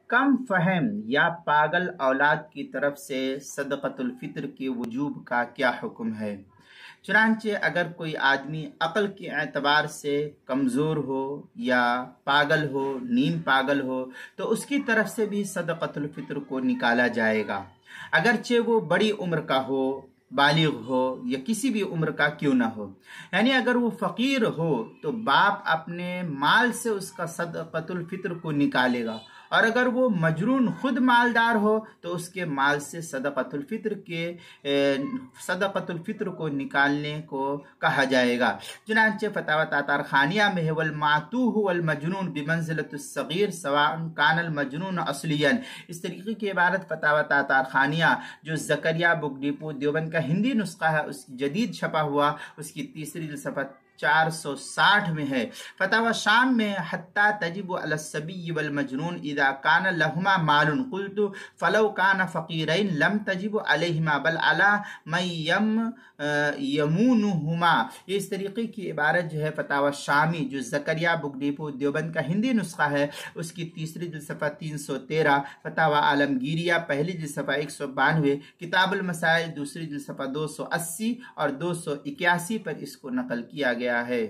کم فہم یا پاگل اولاد کی طرف سے صدقۃ الفطر کے وجوب کا کیا حکم ہے؟ چنانچہ اگر کوئی آدمی عقل کے اعتبار سے کمزور ہو یا پاگل ہو، نیم پاگل ہو، تو اس کی طرف سے بھی صدقۃ الفطر کو نکالا جائے گا، اگرچہ وہ بڑی عمر کا ہو، بالغ ہو یا کسی بھی عمر کا کیوں نہ ہو۔ یعنی اگر وہ فقیر ہو تو باپ اپنے مال سے اس کا صدقۃ الفطر کو نکالے گا، اور اگر وہ مجنون خود مالدار ہو تو اس کے مال سے صدقۃ الفطر کو نکالنے کو کہا جائے گا۔ چنانچہ فتاوی تاتارخانیہ میں ہے والمعتوہ والمجنون بمنزلۃ الصغیر سواء کان المجنون اصلیا، اس طریقے کی عبارت فتاوی تاتارخانیہ جو زکریا بک ڈپو دیوبند کا ہندی نسخہ ہے، اس جدید چھپا ہوا، اس کی تیسری جلد صفحہ 460 میں ہے۔ فتاوی شام میں حتی تجب علی الصبی والمجنون اذا کان لہما مال قلت فلو کان فقیرین لم تجب علیہما بل علی من یمونہما، یہ اس طریقے کی عبارت جو ہے فتاوی شامی جو زکریا بک ڈپو دیوبند کا ہندی نسخہ ہے، اس کی تیسری جلد صفحہ 313، فتاوی عالمگیریہ پہلی جلد صفحہ 192، کتاب المسائل دوسری جلد صفحہ 280 اور 281 پر اس کو نقل کیا گیا ہے۔